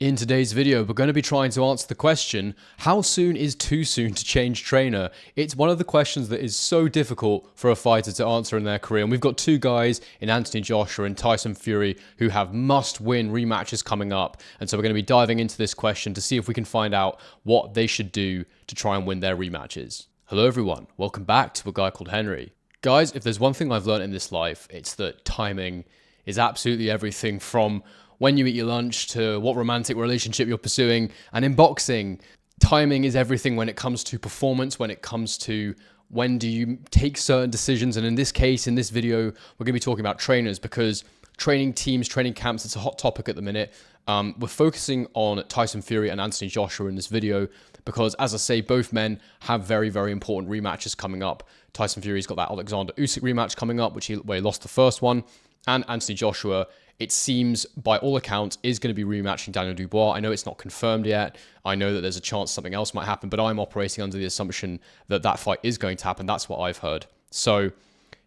In today's video, we're going to be trying to answer the question, how soon is too soon to change trainer? It's one of the questions that is so difficult for a fighter to answer in their career. And we've got two guys in Anthony Joshua and Tyson Fury who have must-win rematches coming up. And so we're going to be diving into this question to see if we can find out what they should do to try and win their rematches. Hello everyone, welcome back to A Guy Called Henry. Guys, if there's one thing I've learned in this life, it's that timing is absolutely everything, from when you eat your lunch to what romantic relationship you're pursuing. And in boxing, timing is everything when it comes to performance, when it comes to when do you take certain decisions. And in this case, in this video, we're going to be talking about trainers, because training teams, training camps, it's a hot topic at the minute. We're focusing on Tyson Fury and Anthony Joshua in this video because, as I say, both men have very, very important rematches coming up. Tyson Fury's got that Oleksander Usyk rematch coming up, where he lost the first one. And Anthony Joshua, it seems, by all accounts, is going to be rematching Daniel Dubois. I know it's not confirmed yet. I know that there's a chance something else might happen, but I'm operating under the assumption that that fight is going to happen. That's what I've heard. So,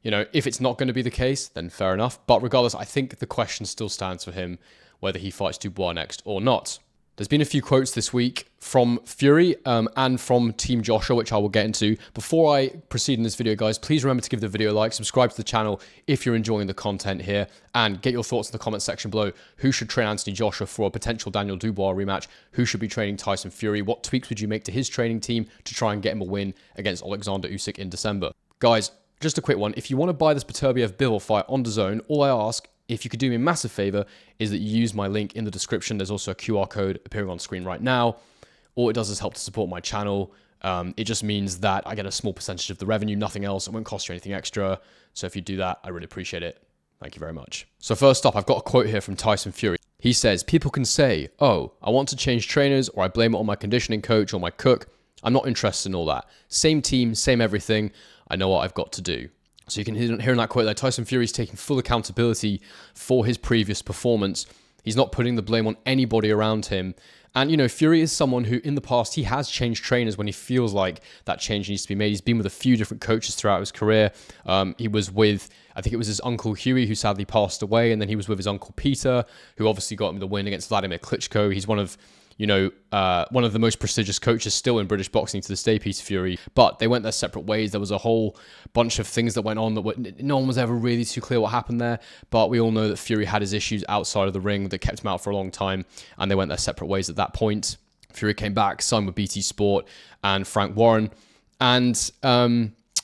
if it's not going to be the case, then fair enough. But regardless, I think the question still stands for him, whether he fights Dubois next or not. There's been a few quotes this week from Fury and from Team Joshua, which I will get into. Before I proceed in this video, guys, please remember to give the video a like, subscribe to the channel if you're enjoying the content here, and get your thoughts in the comment section below. Who should train Anthony Joshua for a potential Daniel Dubois rematch? Who should be training Tyson Fury? What tweaks would you make to his training team to try and get him a win against Oleksander Usyk in December? Guys, just a quick one. If you want to buy this Beterbiev-Bivol fight on DAZN, all I ask, if you could do me a massive favor, is that you use my link in the description. There's also a QR code appearing on screen right now. All it does is help to support my channel. It just means that I get a small percentage of the revenue, nothing else. It won't cost you anything extra. So if you do that, I really appreciate it. Thank you very much. So first up, I've got a quote here from Tyson Fury. He says, "People can say, oh, I want to change trainers, or I blame it on my conditioning coach or my cook. I'm not interested in all that. Same team, same everything. I know what I've got to do." So you can hear in that quote there, Tyson Fury is taking full accountability for his previous performance. He's not putting the blame on anybody around him. And, Fury is someone who, in the past, he has changed trainers when he feels like that change needs to be made. He's been with a few different coaches throughout his career. He was with, I think it was his uncle Huey, who sadly passed away. And then he was with his uncle Peter, who obviously got him the win against Vladimir Klitschko. He's one of the most prestigious coaches still in British boxing to this day, Peter Fury. But they went their separate ways. There was a whole bunch of things that went on that no one was ever really too clear what happened there. But we all know that Fury had his issues outside of the ring that kept him out for a long time, and they went their separate ways at that point. Fury came back, signed with BT Sport and Frank Warren, and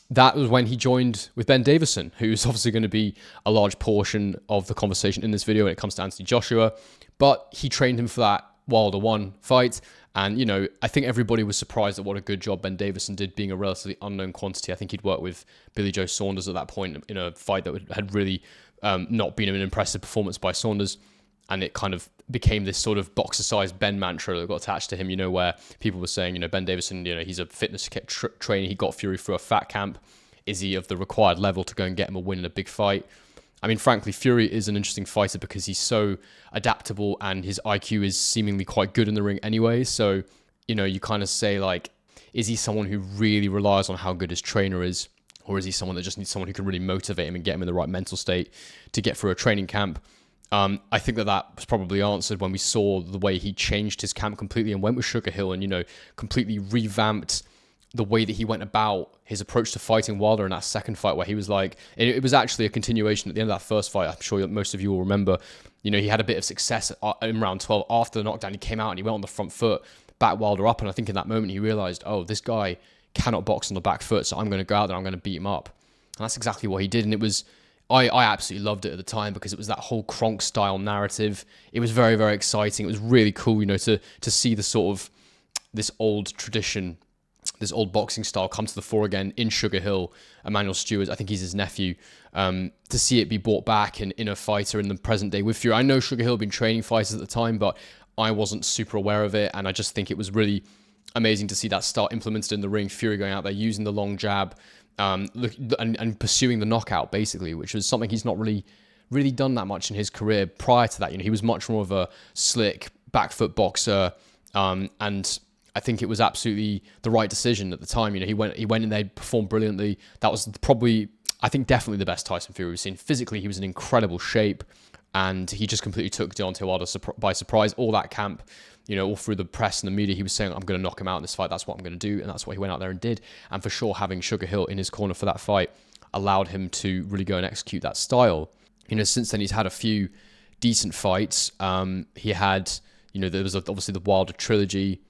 that was when he joined with Ben Davison, who's obviously going to be a large portion of the conversation in this video when it comes to Anthony Joshua. But he trained him for that Wilder 1 fight, and I think everybody was surprised at what a good job Ben Davison did, being a relatively unknown quantity. I think he'd worked with Billy Joe Saunders at that point in a fight that had really not been an impressive performance by Saunders, and it kind of became this sort of boxer-sized Ben mantra that got attached to him, where people were saying, Ben Davison, he's a fitness trainer, he got Fury through a fat camp. Is he of the required level to go and get him a win in a big fight? I mean, frankly, Fury is an interesting fighter because he's so adaptable and his IQ is seemingly quite good in the ring anyway. So, you kind of say, like, is he someone who really relies on how good his trainer is? Or is he someone that just needs someone who can really motivate him and get him in the right mental state to get through a training camp? I think that was probably answered when we saw the way he changed his camp completely and went with Sugar Hill and, completely revamped the way that he went about his approach to fighting Wilder in that second fight, where he was like, it was actually a continuation at the end of that first fight. I'm sure most of you will remember, he had a bit of success in round 12 after the knockdown. He came out and he went on the front foot, backed Wilder up. And I think in that moment he realized, oh, this guy cannot box on the back foot. So I'm going to go out there, I'm going to beat him up. And that's exactly what he did. And it was, I absolutely loved it at the time because it was that whole Kronk style narrative. It was very, very exciting. It was really cool, to see the sort of this old tradition, this old boxing style come to the fore again in Sugar Hill. Emmanuel Stewart, I think he's his nephew, to see it be brought back in a fighter in the present day with Fury. I know Sugar Hill had been training fighters at the time, but I wasn't super aware of it, and I just think it was really amazing to see that style implemented in the ring. Fury going out there, using the long jab, and pursuing the knockout, basically, which was something he's not really done that much in his career. Prior to that, he was much more of a slick back foot boxer, and I think it was absolutely the right decision at the time. He went in there, performed brilliantly. That was probably, I think, definitely the best Tyson Fury we've seen. Physically, he was in incredible shape. and he just completely took Deontay Wilder by surprise. All that camp, all through the press and the media, he was saying, I'm going to knock him out in this fight. That's what I'm going to do. And that's what he went out there and did. And for sure, having Sugar Hill in his corner for that fight allowed him to really go and execute that style. Since then, he's had a few decent fights. He had, there was obviously the Wilder trilogy,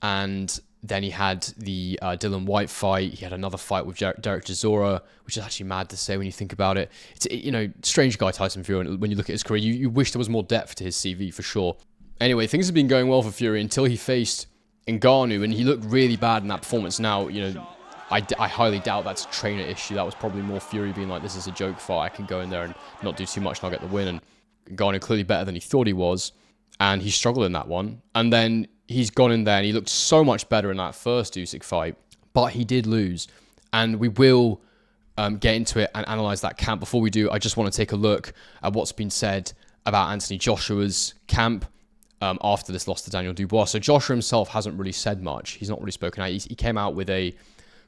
and then he had the Dylan White fight. He had another fight with Derek Chisora, which is actually mad to say when you think about it. It's, strange guy, Tyson Fury. When you look at his career, you wish there was more depth to his CV for sure. Anyway, things have been going well for Fury until he faced Ngannou, and he looked really bad in that performance. Now, I highly doubt that's a trainer issue. That was probably more Fury being like, this is a joke fight. I can go in there and not do too much and I'll get the win. And Ngannou clearly better than he thought he was, and he struggled in that one. And then he's gone in there and he looked so much better in that first Usyk fight, but he did lose. And we will get into it and analyze that camp. Before we do, I just want to take a look at what's been said about Anthony Joshua's camp after this loss to Daniel Dubois. So Joshua himself hasn't really said much. He's not really spoken out. He came out with a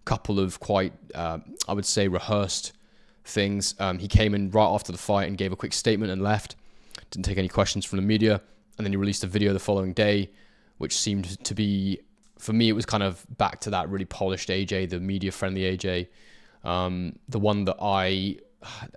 couple of quite, I would say, rehearsed things. He came in right after the fight and gave a quick statement and left. Didn't take any questions from the media. And then he released a video the following day, which seemed to be, for me, it was kind of back to that really polished AJ, the media-friendly AJ. The one that I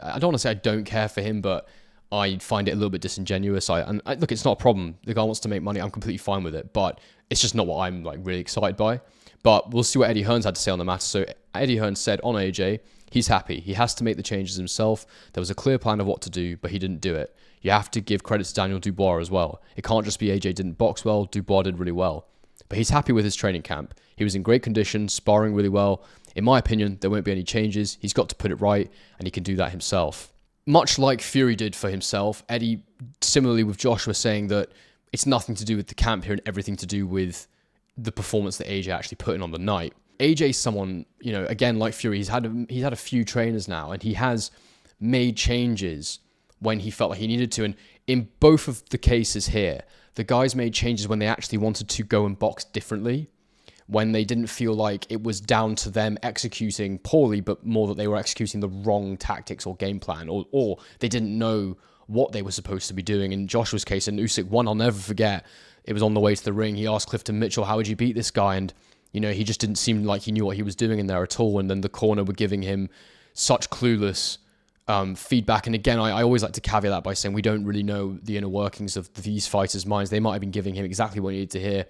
don't want to say I don't care for him, but I find it a little bit disingenuous. Look, it's not a problem. The guy wants to make money. I'm completely fine with it, but it's just not what I'm really excited by. But we'll see what Eddie Hearns had to say on the matter. So Eddie Hearns said on AJ, he's happy. He has to make the changes himself. There was a clear plan of what to do, but he didn't do it. You have to give credit to Daniel Dubois as well. It can't just be AJ didn't box well. Dubois did really well. But he's happy with his training camp. He was in great condition, sparring really well. In my opinion, there won't be any changes. He's got to put it right, and he can do that himself. Much like Fury did for himself, Eddie, similarly with Joshua, saying that it's nothing to do with the camp here and everything to do with the performance that AJ actually put in on the night. AJ's someone, again, like Fury, he's had a few trainers now, and he has made changes when he felt like he needed to. And in both of the cases here, the guys made changes when they actually wanted to go and box differently, when they didn't feel like it was down to them executing poorly, but more that they were executing the wrong tactics or game plan, or they didn't know what they were supposed to be doing. In Joshua's case, in Usyk 1, I'll never forget, it was on the way to the ring. He asked Clifton Mitchell, how would you beat this guy? And, he just didn't seem like he knew what he was doing in there at all. And then the corner were giving him such clueless feedback. And again, I always like to caveat that by saying we don't really know the inner workings of these fighters' minds. They might have been giving him exactly what he needed to hear.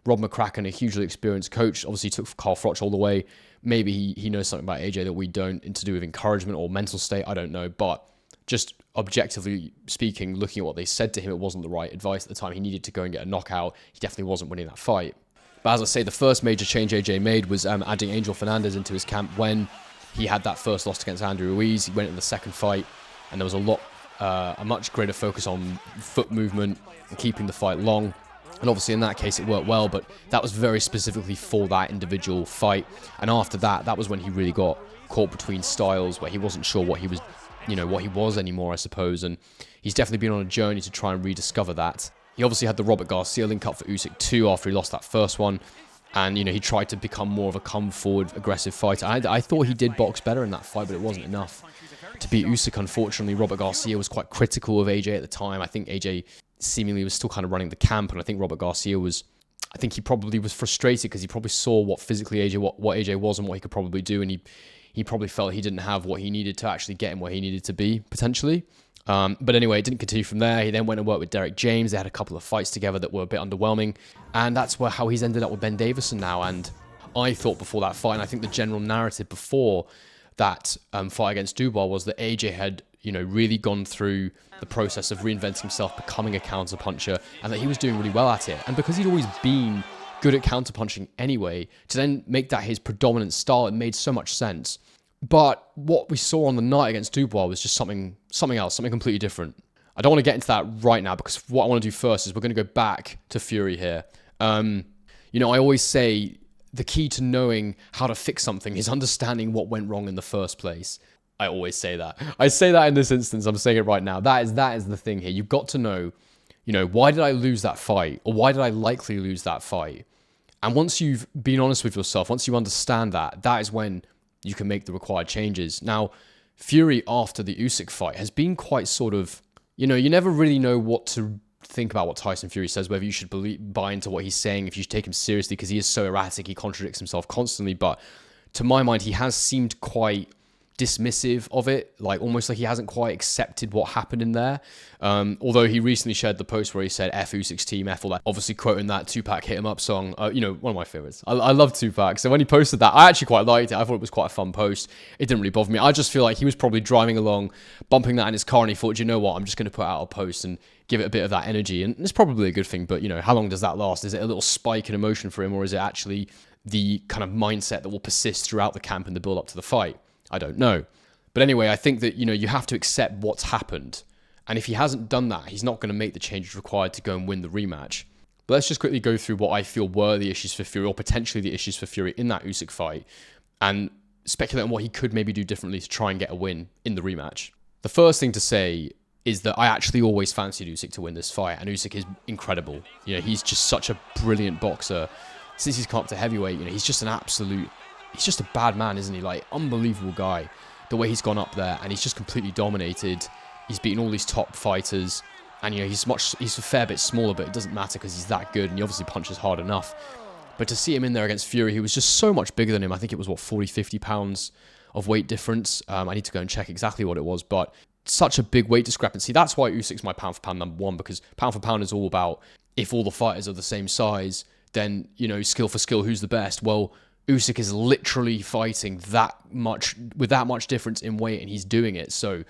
Rob McCracken, a hugely experienced coach, obviously took Carl Froch all the way. Maybe he knows something about AJ that we don't, to do with encouragement or mental state. I don't know. But just objectively speaking, looking at what they said to him, it wasn't the right advice at the time. He needed to go and get a knockout. He definitely wasn't winning that fight. But as I say, the first major change AJ made was adding Angel Fernandez into his camp when he had that first loss against Andrew Ruiz. He went in the second fight, and there was a much greater focus on foot movement and keeping the fight long. And obviously in that case it worked well, but that was very specifically for that individual fight. And after that, that was when he really got caught between styles, where he wasn't sure what he was anymore, I suppose. And he's definitely been on a journey to try and rediscover that. He obviously had the Robert Garcia link up for Usyk 2 after he lost that first one. And, he tried to become more of a come-forward, aggressive fighter. I thought he did box better in that fight, but it wasn't enough to beat Usyk, unfortunately. Robert Garcia was quite critical of AJ at the time. I think AJ seemingly was still kind of running the camp, and I think Robert Garcia I think he probably was frustrated because he probably saw what physically what AJ was and what he could probably do, and he probably felt he didn't have what he needed to actually get him where he needed to be, potentially. But anyway, it didn't continue from there. He then went and worked with Derek James. They had a couple of fights together that were a bit underwhelming, and that's how he's ended up with Ben Davison now. And I thought before that fight, and I think the general narrative before that fight against Dubois was that AJ had really gone through the process of reinventing himself, becoming a counterpuncher, and that he was doing really well at it. And because he'd always been good at counterpunching anyway, to then make that his predominant style, it made so much sense. But what we saw on the night against Dubois was just something else, something completely different. I don't want to get into that right now, because what I want to do first is we're going to go back to Fury here. I always say the key to knowing how to fix something is understanding what went wrong in the first place. I always say that. I say that in this instance. I'm saying it right now. That is the thing here. You've got to know, why did I lose that fight? Or why did I likely lose that fight? And once you've been honest with yourself, once you understand that, that is when you can make the required changes. Now, Fury after the Usyk fight has been quite sort of you know, you never really know what to think about what Tyson Fury says, whether you should buy into what he's saying, if you should take him seriously, because he is so erratic, he contradicts himself constantly. But to my mind, he has seemed quite dismissive of it, like almost like he hasn't quite accepted what happened in there. Although he recently shared the post where he said F Usyk's team, F all that, obviously quoting that Tupac Hit 'Em Up song, you know, one of my favorites. I love Tupac, so when he posted that, I actually quite liked it. I thought it was quite a fun post. It didn't really bother me. I just feel like he was probably driving along, bumping that in his car, and he thought, you know what, I'm just going to put out a post and give it a bit of that energy, and it's probably a good thing, but you know, how long does that last? Is it a little spike in emotion for him, or is it actually the kind of mindset that will persist throughout the camp and the build up to the fight? I don't know. But anyway, I think that, you know, you have to accept what's happened. And if he hasn't done that, he's not going to make the changes required to go and win the rematch. But let's just quickly go through what I feel were the issues for Fury, or potentially the issues for Fury in that Usyk fight, and speculate on what he could maybe do differently to try and get a win in the rematch. The first thing to say is that I actually always fancied Usyk to win this fight, and Usyk is incredible. You know, he's just such a brilliant boxer. Since he's come up to heavyweight, you know, he's just a bad man, isn't he? Like, unbelievable guy. The way he's gone up there, and he's just completely dominated. He's beaten all these top fighters, and you know, he's a fair bit smaller, but it doesn't matter because he's that good, and he obviously punches hard enough. But to see him in there against Fury, who was just so much bigger than him, I think it was 40, 50 pounds of weight difference. I need to go and check exactly what it was, but such a big weight discrepancy. That's why Usyk's my pound for pound number one, because pound for pound is all about, if all the fighters are the same size, then, you know, skill for skill, who's the best? Well, Usyk is literally fighting that much, with that much difference in weight, and he's doing it. So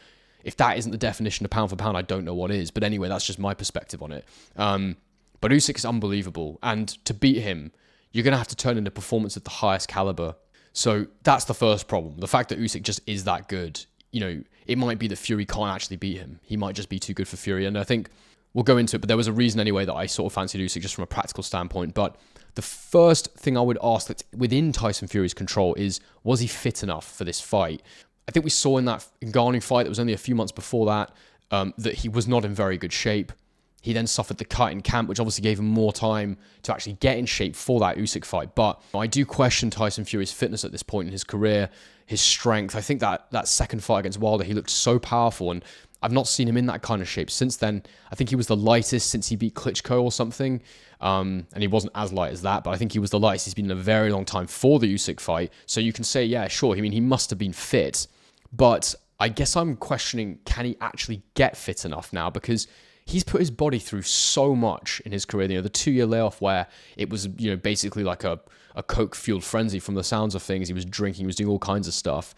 if that isn't the definition of pound for pound, I don't know what is. But anyway, that's just my perspective on it. But Usyk is unbelievable. And to beat him, you're going to have to turn in a performance at the highest caliber. So that's the first problem. The fact that Usyk just is that good. You know, it might be that Fury can't actually beat him. He might just be too good for Fury. And I think we'll go into it, but there was a reason anyway that I sort of fancied Usyk just from a practical standpoint. But the first thing I would ask that's within Tyson Fury's control is, was he fit enough for this fight? I think we saw in that Ngannou fight that was only a few months before that, that he was not in very good shape. He then suffered the cut in camp, which obviously gave him more time to actually get in shape for that Usyk fight. But I do question Tyson Fury's fitness at this point in his career, his strength. I think that second fight against Wilder, he looked so powerful, and I've not seen him in that kind of shape since then. I think he was the lightest since he beat Klitschko or something. And he wasn't as light as that, but I think he was the lightest he's been in a very long time for the Usyk fight. So you can say, yeah, sure. I mean, he must have been fit, but I guess I'm questioning, can he actually get fit enough now? Because he's put his body through so much in his career. You know, the 2-year layoff where it was, you know, basically like a coke-fueled frenzy from the sounds of things. He was drinking, he was doing all kinds of stuff.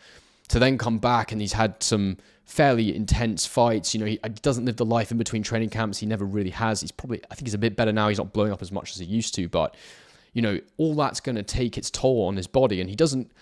To then come back, and he's had some fairly intense fights. You know, he doesn't live the life in between training camps. He never really has. I think he's a bit better now. He's not blowing up as much as he used to, but you know, all that's going to take its toll on his body, and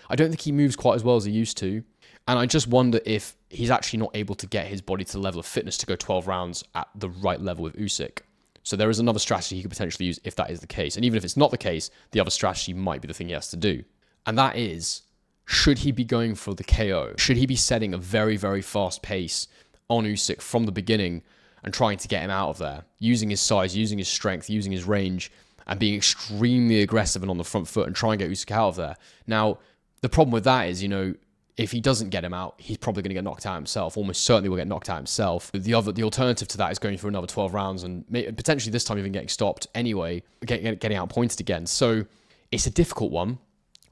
I don't think he moves quite as well as he used to. And I just wonder if he's actually not able to get his body to the level of fitness to go 12 rounds at the right level with Usyk. So there is another strategy he could potentially use if that is the case. And even if it's not the case, the other strategy might be the thing he has to do. And that is, should he be going for the KO? Should he be setting a very, very fast pace on Usyk from the beginning and trying to get him out of there, using his size, using his strength, using his range, and being extremely aggressive and on the front foot and try and get Usyk out of there? Now, the problem with that is, you know, if he doesn't get him out, he's probably going to get knocked out himself. Almost certainly will get knocked out himself. The alternative to that is going for another 12 rounds and potentially this time even getting stopped anyway, getting outpointed again. So it's a difficult one.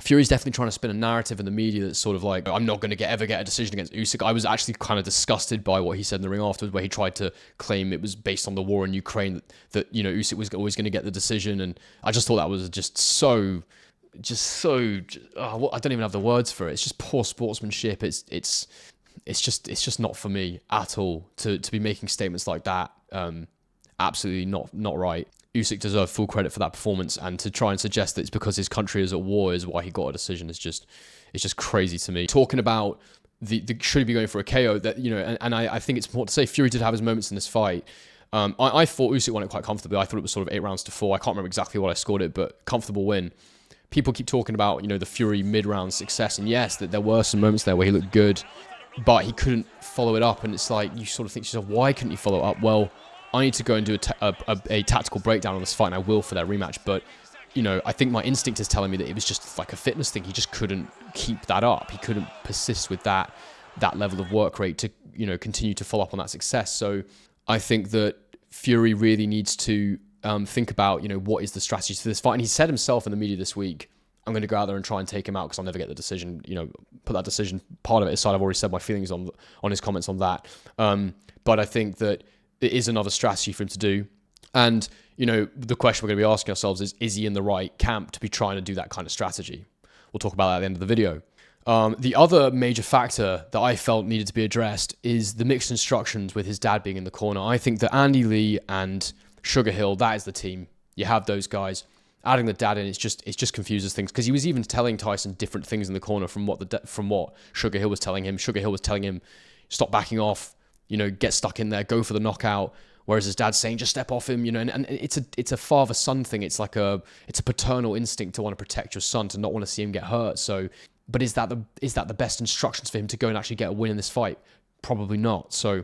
Fury's definitely trying to spin a narrative in the media that's sort of like, I'm not going to ever get a decision against Usyk. I was actually kind of disgusted by what he said in the ring afterwards, where he tried to claim it was based on the war in Ukraine that you know, Usyk was always going to get the decision. And I just thought that was just so I don't even have the words for it. It's just poor sportsmanship. It's just not for me at all to be making statements like that. Absolutely not right. Usyk deserved full credit for that performance, and to try and suggest that it's because his country is at war is why he got a decision is just crazy to me. Talking about the should he be going for a KO, that, you know, and I think it's important to say Fury did have his moments in this fight. I thought Usyk won it quite comfortably. I thought it was sort of 8 rounds to 4. I can't remember exactly what I scored it, but comfortable win. People keep talking about, you know, the Fury mid-round success, and yes, that there were some moments there where he looked good, but he couldn't follow it up, and it's like, you sort of think to yourself, why couldn't he follow it up? Well, I need to go and do a tactical breakdown on this fight, and I will for that rematch, but, you know, I think my instinct is telling me that it was just like a fitness thing. He just couldn't keep that up. He couldn't persist with that level of work rate to, you know, continue to follow up on that success. So I think that Fury really needs to think about, what is the strategy to this fight. And he said himself in the media this week, I'm going to go out there and try and take him out because I'll never get the decision, put that decision part of it aside. I've already said my feelings on his comments on that. But I think that it is another strategy for him to do. And, the question we're going to be asking ourselves is he in the right camp to be trying to do that kind of strategy? We'll talk about that at the end of the video. The other major factor that I felt needed to be addressed is the mixed instructions with his dad being in the corner. I think that Andy Lee and Sugar Hill, that is the team. You have those guys. Adding the dad in, it just confuses things, because he was even telling Tyson different things in the corner from what Sugar Hill was telling him. Sugar Hill was telling him, stop backing off, get stuck in there, go for the knockout. Whereas his dad's saying, just step off him, and it's a father-son thing. It's like it's a paternal instinct to want to protect your son, to not want to see him get hurt. So, but is that the best instructions for him to go and actually get a win in this fight? Probably not. So,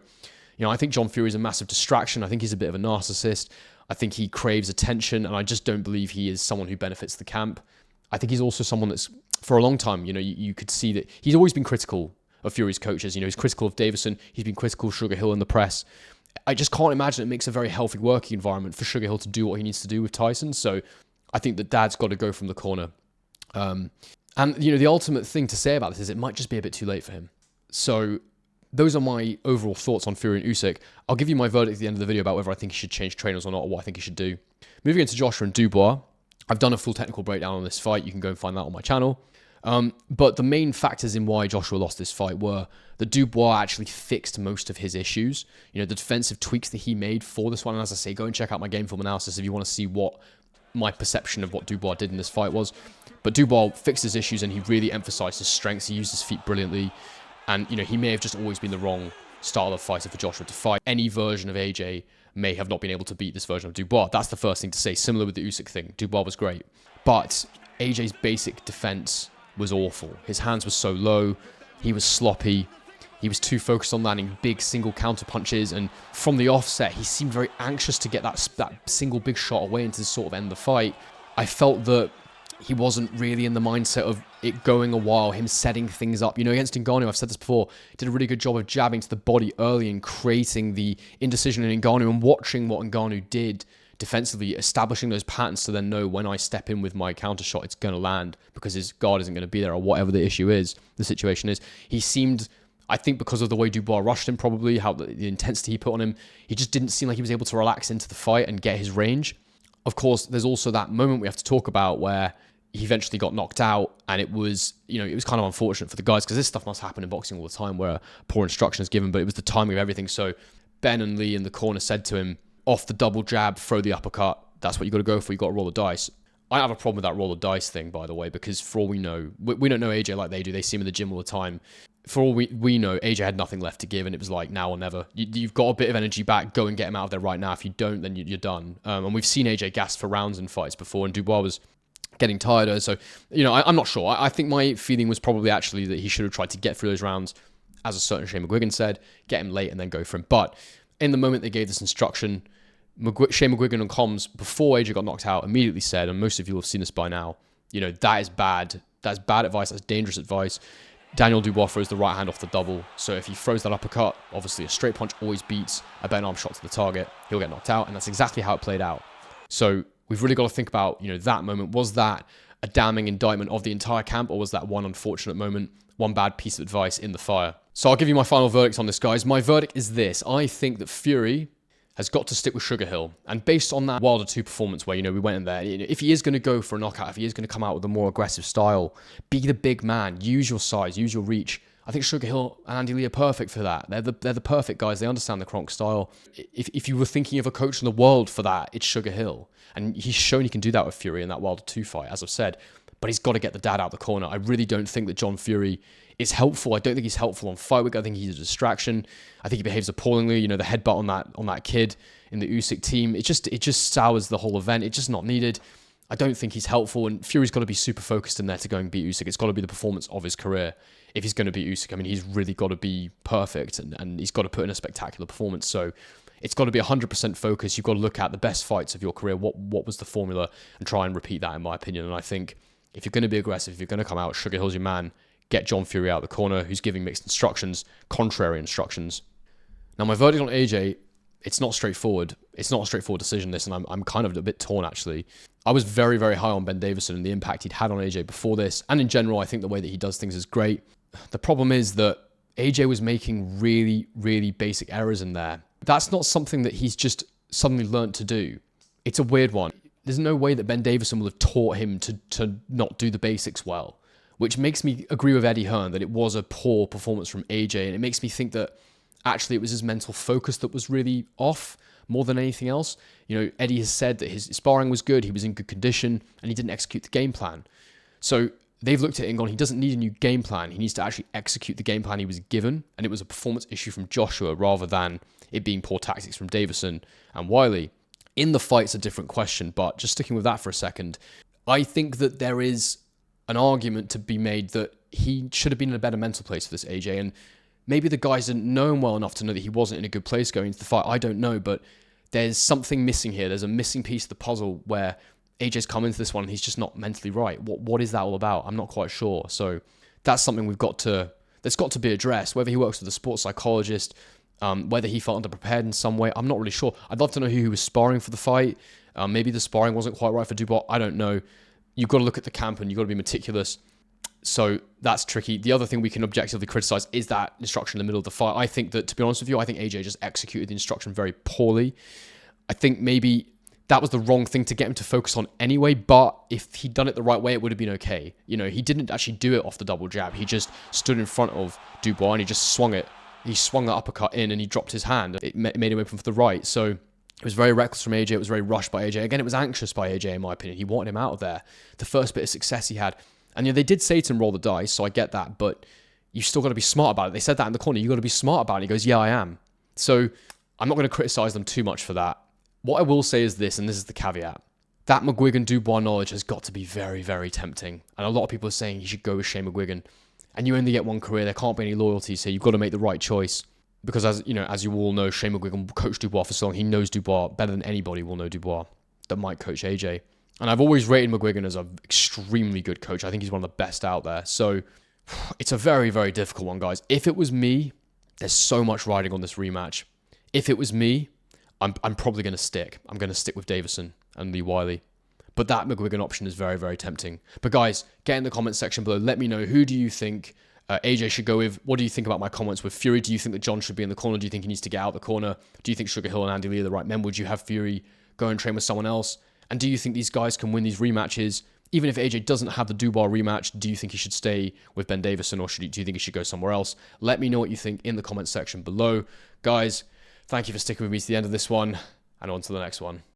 I think John Fury is a massive distraction. I think he's a bit of a narcissist. I think he craves attention, and I just don't believe he is someone who benefits the camp. I think he's also someone that's, for a long time, you could see that he's always been critical of Fury's coaches. He's critical of Davison. He's been critical of Sugar Hill in the press. I just can't imagine it makes a very healthy working environment for Sugar Hill to do what he needs to do with Tyson. So I think that dad's got to go from the corner. And, the ultimate thing to say about this is it might just be a bit too late for him. So those are my overall thoughts on Fury and Usyk. I'll give you my verdict at the end of the video about whether I think he should change trainers or not, or what I think he should do. Moving into Joshua and Dubois, I've done a full technical breakdown on this fight. You can go and find that on my channel. But the main factors in why Joshua lost this fight were that Dubois actually fixed most of his issues. The defensive tweaks that he made for this one. And as I say, go and check out my game film analysis if you want to see what my perception of what Dubois did in this fight was. But Dubois fixed his issues, and he really emphasized his strengths. He used his feet brilliantly. And, he may have just always been the wrong style of fighter for Joshua to fight. Any version of AJ may have not been able to beat this version of Dubois. That's the first thing to say. Similar with the Usyk thing. Dubois was great. But AJ's basic defense was awful. His hands were so low. He was sloppy. He was too focused on landing big single counter punches. And from the offset, he seemed very anxious to get that single big shot away and to sort of end the fight. I felt that he wasn't really in the mindset of it going a while, him setting things up. Against Ngannou, I've said this before, did a really good job of jabbing to the body early and creating the indecision in Ngannou, and watching what Ngannou did defensively, establishing those patterns to then know when I step in with my counter shot, it's going to land because his guard isn't going to be there, or whatever the issue is, the situation is. He seemed, I think because of the way Dubois rushed him, probably, how the intensity he put on him, he just didn't seem like he was able to relax into the fight and get his range. Of course, there's also that moment we have to talk about where he eventually got knocked out, and it was, it was kind of unfortunate for the guys, because this stuff must happen in boxing all the time where poor instruction is given, but it was the timing of everything. So Ben and Lee in the corner said to him, off the double jab, throw the uppercut. That's what you got to go for. You got to roll the dice. I have a problem with that roll the dice thing, by the way, because for all we know, we don't know AJ like they do. They see him in the gym all the time. For all we know, AJ had nothing left to give, and it was like now or never. You've got a bit of energy back. Go and get him out of there right now. If you don't, then you're done. And we've seen AJ gas for rounds in fights before, and Dubois was getting tireder. So, I'm not sure. I think my feeling was probably actually that he should have tried to get through those rounds, as a certain Shane McGuigan said, get him late and then go for him. But in the moment they gave this instruction, Shane McGuigan on comms, before AJ got knocked out, immediately said, and most of you will have seen this by now, that is bad. That's bad advice. That's dangerous advice. Daniel Dubois throws the right hand off the double. So if he throws that uppercut, obviously a straight punch always beats a bent arm shot to the target. He'll get knocked out. And that's exactly how it played out. So we've really got to think about, that moment. Was that a damning indictment of the entire camp, or was that one unfortunate moment, one bad piece of advice in the fire? So I'll give you my final verdict on this, guys. My verdict is this. I think that Fury has got to stick with Sugar Hill. And based on that Wilder 2 performance where, we went in there, if he is going to go for a knockout, if he is going to come out with a more aggressive style, be the big man, use your size, use your reach. I think Sugar Hill and Andy Lee are perfect for that. They're the perfect guys. They understand the Kronk style. If you were thinking of a coach in the world for that, it's Sugar Hill. And he's shown he can do that with Fury in that Wilder 2 fight, as I've said. But he's got to get the dad out the corner. I really don't think that John Fury is helpful. I don't think he's helpful on fight week. I think he's a distraction. I think he behaves appallingly. The headbutt on that kid in the Usyk team. It just sours the whole event. It's just not needed. I don't think he's helpful. And Fury's got to be super focused in there to go and beat Usyk. It's got to be the performance of his career if he's going to beat Usyk. I mean, he's really got to be perfect, and he's got to put in a spectacular performance. So it's got to be 100% focus. You've got to look at the best fights of your career. What was the formula, and try and repeat that, in my opinion. And I think if you're going to be aggressive, if you're going to come out, Sugar Hill's your man. Get John Fury out of the corner, who's giving mixed instructions, contrary instructions. Now, my verdict on AJ, it's not straightforward. It's not a straightforward decision, this, and I'm kind of a bit torn, actually. I was very, very high on Ben Davison and the impact he'd had on AJ before this, and in general, I think the way that he does things is great. The problem is that AJ was making really, really basic errors in there. That's not something that he's just suddenly learnt to do. It's a weird one. There's no way that Ben Davison will have taught him to not do the basics well, which makes me agree with Eddie Hearn that it was a poor performance from AJ, and it makes me think that actually it was his mental focus that was really off more than anything else. You know, Eddie has said that his sparring was good, he was in good condition, and he didn't execute the game plan. So they've looked at it and gone, he doesn't need a new game plan. He needs to actually execute the game plan he was given, and it was a performance issue from Joshua rather than it being poor tactics from Davison and Wiley. In the fight, it's a different question, but just sticking with that for a second, I think that there is an argument to be made that he should have been in a better mental place for this, AJ, and maybe the guys didn't know him well enough to know that he wasn't in a good place going into the fight. I don't know, but there's something missing here. There's a missing piece of the puzzle where AJ's come into this one and he's just not mentally right. What is that all about? I'm not quite sure. So that's something that's got to be addressed. Whether he works with a sports psychologist, whether he felt underprepared in some way, I'm not really sure. I'd love to know who he was sparring for the fight. Maybe the sparring wasn't quite right for Dubois. I don't know. You've got to look at the camp and you've got to be meticulous. So that's tricky. The other thing we can objectively criticize is that instruction in the middle of the fight. I think that, to be honest with you, I think AJ just executed the instruction very poorly. I think maybe that was the wrong thing to get him to focus on anyway, but if he'd done it the right way, it would have been okay. You know, he didn't actually do it off the double jab. He just stood in front of Dubois and he just swung it. He swung the uppercut in and he dropped his hand. It made him open for the right. So it was very reckless from AJ. It was very rushed by AJ. Again, it was anxious by AJ, in my opinion. He wanted him out of there. The first bit of success he had. And you know, they did say to him, roll the dice, so I get that, but you still got to be smart about it. They said that in the corner. You got to be smart about it. He goes, yeah, I am. So I'm not going to criticize them too much for that. What I will say is this, and this is the caveat. That McGuigan-Dubois knowledge has got to be very, very tempting. And a lot of people are saying you should go with Shane McGuigan. And you only get one career. There can't be any loyalty, so you've got to make the right choice. Because as you all know, Shane McGuigan coached Dubois for so long. He knows Dubois better than anybody will know Dubois that might coach AJ. And I've always rated McGuigan as an extremely good coach. I think he's one of the best out there. So it's a very, very difficult one, guys. If it was me, there's so much riding on this rematch. If it was me, I'm probably going to stick. I'm going to stick with Davison and Lee Wiley. But that McGuigan option is very, very tempting. But guys, get in the comments section below. Let me know, who do you think AJ should go with? What do you think about my comments with Fury? Do you think that John should be in the corner? Do you think he needs to get out the corner? Do you think Sugar Hill and Andy Lee are the right men? Would you have Fury go and train with someone else? And do you think these guys can win these rematches? Even if AJ doesn't have the Dubois rematch, do you think he should stay with Ben Davison, or do you think he should go somewhere else? Let me know what you think in the comments section below. Guys, thank you for sticking with me to the end of this one, and on to the next one.